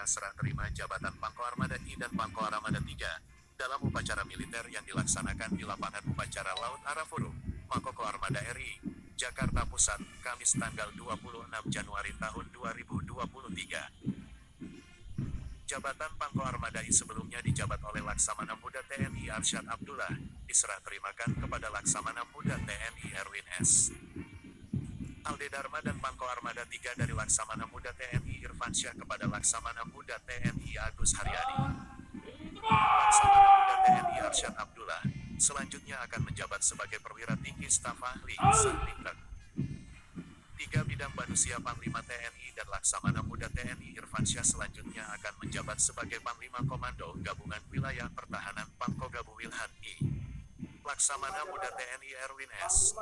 serah terima jabatan Pangko Armada I dan Pangko Armada III dalam upacara militer yang dilaksanakan di lapangan upacara Laut Arafuru, Makoko Armada RI, Jakarta Pusat, Kamis tanggal 26 Januari tahun 2023. Jabatan Pangko Armada I sebelumnya dijabat oleh Laksamana Muda TNI Arsyad Abdullah, diserah terimakan kepada Laksamana Muda TNI Erwin S. Alde Dharma dan Pangko Armada III dari Laksamana Muda TNI Irfansyah kepada Laksamana Muda TNI Agus Haryadi. Laksamana Muda TNI Arsyad Abdullah selanjutnya akan menjabat sebagai perwira tinggi staf ahli Satlingkek. 3 bidang manusia Panglima TNI dan Laksamana Muda TNI Irfansyah selanjutnya akan menjabat sebagai Panglima Komando Gabungan Wilayah Pertahanan Pangko Gabu Wilhan I. Laksamana Muda TNI Erwin S.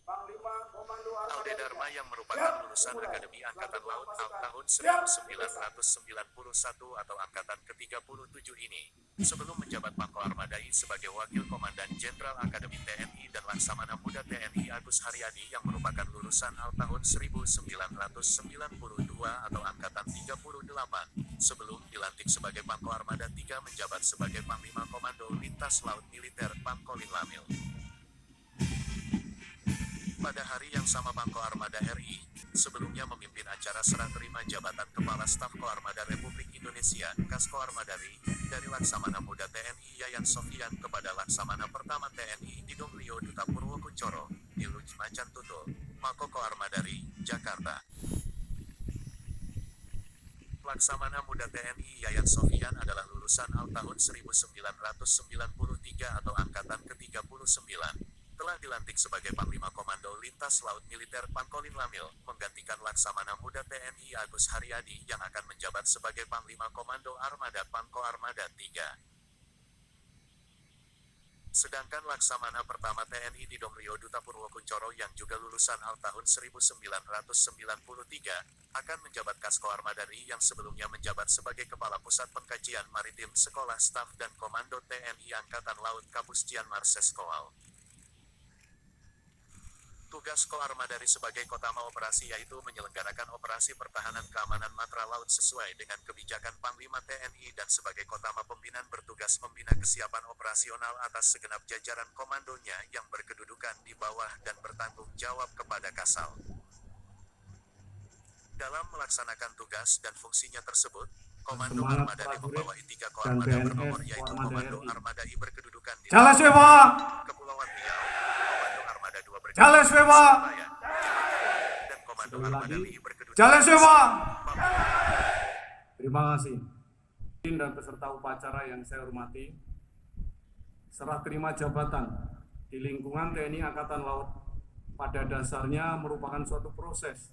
Alde Dharma yang merupakan lulusan Akademi Angkatan Laut tahun 1991 atau Angkatan ke-37 ini, sebelum menjabat Pangko Armada I sebagai Wakil Komandan Jenderal Akademi TNI dan Laksamana Muda TNI Agus Haryadi yang merupakan lulusan tahun 1992 atau Angkatan 38, sebelum dilantik sebagai Pangko Armada III menjabat sebagai Panglima Komando Lintas Laut Militer Pangkolin Lamil. Pada hari yang sama Pangko Armada RI, sebelumnya memimpin acara serah terima jabatan Kepala Staf Koarmada Republik Indonesia, Kasko Armada RI, dari Laksamana Muda TNI Yayan Sofian kepada Laksamana Pertama TNI Didong Rio Duta Purwokuncoro, di Luj Macan Tutul, Makoko Armada RI, Jakarta. Laksamana Muda TNI Yayan Sofian adalah lulusan tahun 1993 atau Angkatan ke-39. Telah dilantik sebagai Panglima Komando Lintas Laut Militer Pangkolin Lamil, menggantikan Laksamana Muda TNI Agus Haryadi yang akan menjabat sebagai Panglima Komando Armada Pangko Armada III. Sedangkan Laksamana Pertama TNI Didong Rio Duta Purwokuncoro yang juga lulusan tahun 1993, akan menjabat Kasko Armada RI yang sebelumnya menjabat sebagai Kepala Pusat Pengkajian Maritim Sekolah Staf dan Komando TNI Angkatan Laut Kapustian Marseskoal. Tugas Koarmadari sebagai Kotama Operasi yaitu menyelenggarakan operasi pertahanan keamanan matra laut sesuai dengan kebijakan Panglima TNI dan sebagai Kotama Pembinaan bertugas membina kesiapan operasional atas segenap jajaran komandonya yang berkedudukan di bawah dan bertanggung jawab kepada Kasal. Dalam melaksanakan tugas dan fungsinya tersebut, Komando Armada I membawahi 3 koarmada bernomor yaitu Komando Armada I berkedudukan di Kepulauan Riau, Komando Armada II berkedudukan di Surabaya, dan Komando Armada I berkedudukan di Terima kasih. Dan peserta upacara yang saya hormati, serah terima jabatan di lingkungan TNI Angkatan Laut pada dasarnya merupakan suatu proses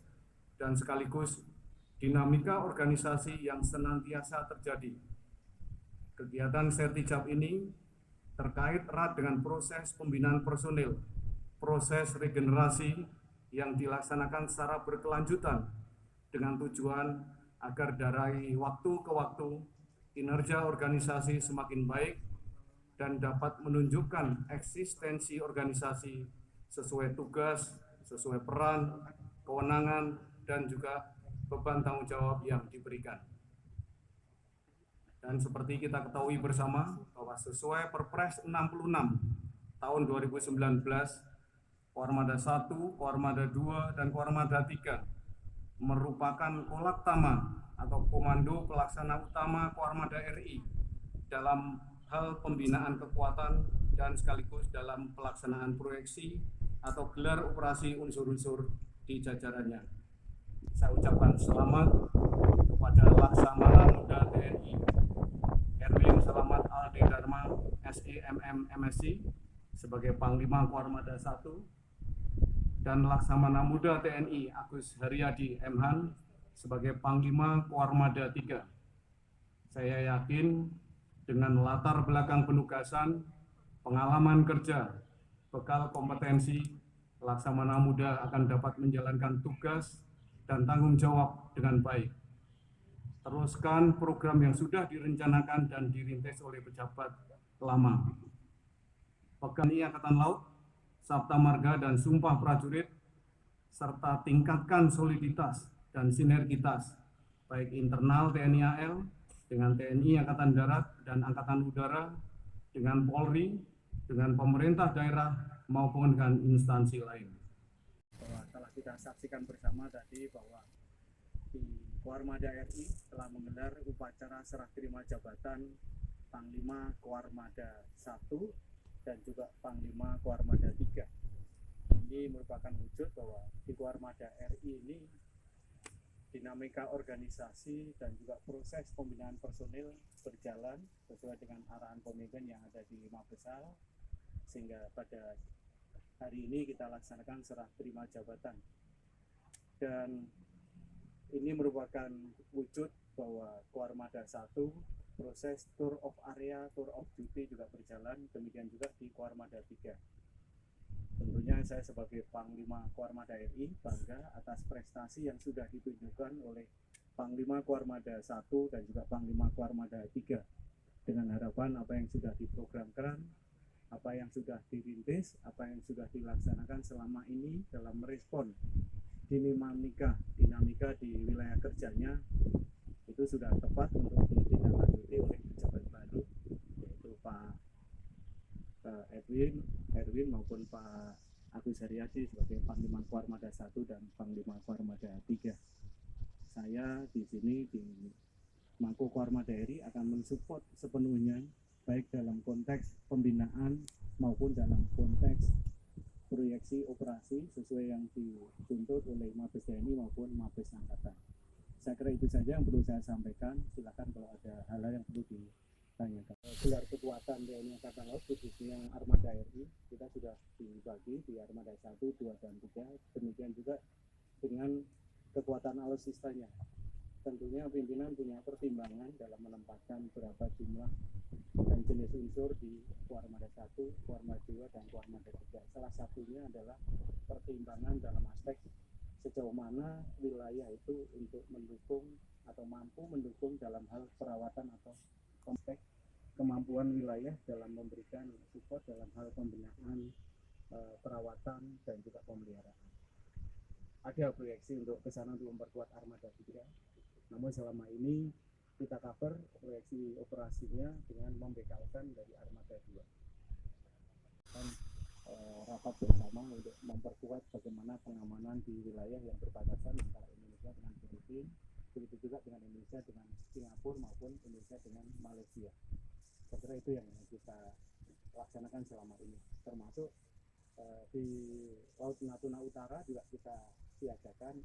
dan sekaligus dinamika organisasi yang senantiasa terjadi. Kegiatan Sertijab ini terkait erat dengan proses pembinaan personil, proses regenerasi yang dilaksanakan secara berkelanjutan dengan tujuan agar dari waktu ke waktu kinerja organisasi semakin baik dan dapat menunjukkan eksistensi organisasi sesuai tugas, sesuai peran, kewenangan, dan juga beban tanggung jawab yang diberikan. Dan seperti kita ketahui bersama bahwa sesuai Perpres 66 tahun 2019, Koarmada 1, Koarmada 2, dan Koarmada 3 merupakan Kolaktama atau Komando Pelaksana Utama Koarmada RI dalam hal pembinaan kekuatan dan sekaligus dalam pelaksanaan proyeksi atau gelar operasi unsur-unsur di jajarannya. Saya ucapkan selamat kepada Laksamana Muda TNI Erwin Selamat Alde Dharma SEMM MSc sebagai Panglima Koarmada 1 dan Laksamana Muda TNI Agus Haryadi MHan sebagai Panglima Koarmada 3. Saya yakin dengan latar belakang penugasan, pengalaman kerja, bekal kompetensi, Laksamana Muda akan dapat menjalankan tugas dan tanggung jawab dengan baik. Teruskan program yang sudah direncanakan dan dirintis oleh pejabat lama. TNI Angkatan Laut, Sabta Marga dan Sumpah Prajurit, serta tingkatkan soliditas dan sinergitas baik internal TNI AL dengan TNI Angkatan Darat dan Angkatan Udara, dengan Polri, dengan pemerintah daerah maupun dengan instansi lain. Bahwa telah kita saksikan bersama tadi bahwa di Koarmada RI telah menggelar upacara serah terima jabatan Panglima Koarmada 1 dan juga Panglima Koarmada 3. Ini merupakan wujud bahwa di Koarmada RI ini dinamika organisasi dan juga proses pembinaan personil berjalan sesuai dengan arahan pemimpin yang ada di Mabesal, sehingga pada hari ini kita laksanakan serah terima jabatan. Dan ini merupakan wujud bahwa Koarmada 1 proses tour of area, tour of duty juga berjalan, demikian juga di Koarmada 3. Tentunya saya sebagai Panglima Koarmada RI bangga atas prestasi yang sudah ditunjukkan oleh Panglima Koarmada 1 dan juga Panglima Koarmada 3, dengan harapan apa yang sudah diprogramkan, apa yang sudah dirintis, apa yang sudah dilaksanakan selama ini dalam merespon dinamika di wilayah kerjanya itu sudah tepat untuk ditindaklanjuti oleh pejabat baru, yaitu Pak Erwin maupun Pak Agus Haryadi sebagai Panglima Koarmada 1 dan Panglima Koarmada 3. Saya di sini di Mako Koarmada RI akan mensupport sepenuhnya baik dalam konteks pembinaan maupun dalam konteks proyeksi operasi sesuai yang dituntut oleh Mabes TNI maupun Mabes Angkatan. Saya kira itu saja yang perlu saya sampaikan. Silakan kalau ada hal-hal yang perlu ditanyakan. Gelar kekuatan TNI Angkatan Laut khususnya Armada RI kita sudah dibagi di Armada 1, 2, dan 3. Demikian juga dengan kekuatan alutsistanya. Tentunya pimpinan punya pertimbangan dalam menempatkan berapa jumlah dan jenis unsur di Koarmada 1, Koarmada 2, dan Koarmada 3. Salah satunya adalah pertimbangan dalam aspek sejauh mana wilayah itu untuk mendukung atau mampu mendukung dalam hal perawatan atau konteks kemampuan wilayah dalam memberikan support dalam hal pembinaan, perawatan, dan juga pemeliharaan. Ada proyeksi untuk ke sana untuk memperkuat Armada 3. Namun selama ini kita cover proyeksi operasinya dengan membekalkan dari Armada 2. Dan rapat bersama untuk memperkuat bagaimana pengamanan di wilayah yang berbatasan antara Indonesia dengan Filipina, begitu juga dengan Indonesia dengan Singapura maupun Indonesia dengan Malaysia. Saya kira itu yang kita laksanakan selama ini, termasuk di Laut Natuna Utara juga kita siagakan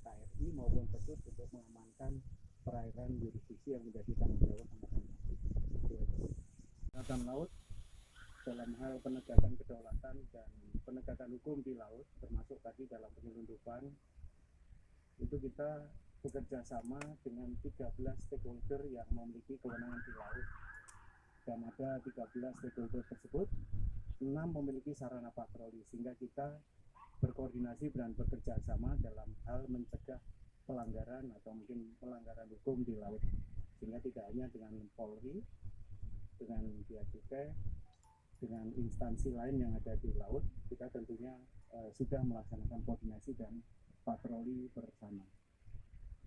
KRI maupun Pesut untuk mengamankan perairan jurisdiksi yang menjadi tanggung jawab Angkatan Laut dalam hal penegakan kedaulatan dan penegakan hukum di laut, termasuk tadi dalam penyelundupan. Itu kita bekerja sama dengan 13 stakeholder yang memiliki kewenangan di laut. Dan ada 13 stakeholder tersebut, 6 memiliki sarana patroli, sehingga kita berkoordinasi dan bekerja sama dalam hal mencegah pelanggaran atau mungkin pelanggaran hukum di laut, sehingga tidak hanya dengan Polri, dengan Bea Cukai, dengan instansi lain yang ada di laut, kita tentunya sudah melaksanakan koordinasi dan patroli bersama.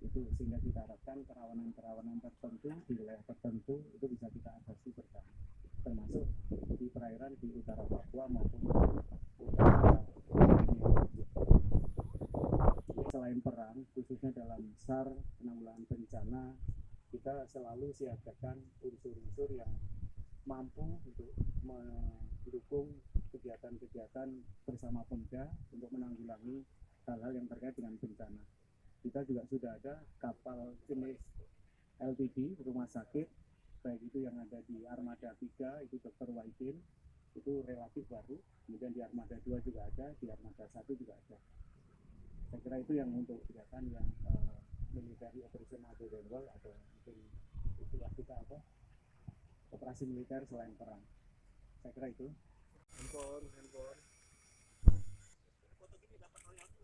Itu sehingga kita harapkan kerawanan-kerawanan tertentu di wilayah tertentu itu bisa kita atasi bersama, termasuk di perairan di utara Papua maupun utara. Selain perang, khususnya dalam SAR penanggulangan bencana, kita selalu siagakan unsur-unsur yang mampu untuk mendukung kegiatan-kegiatan bersama Pemda untuk menanggulangi hal-hal yang terkait dengan bencana. Kita juga sudah ada kapal jenis LPD rumah sakit, baik itu yang ada di Armada 3 itu Dr. Wahidin, itu relatif baru, kemudian di Armada 2 juga ada, di Armada 1 juga ada. Saya kira itu yang untuk kegiatan yang military operational available atau mungkin istilah kita apa, operasi militer selain perang. Saya kira itu. Handphone. Foto gini dapat royalti.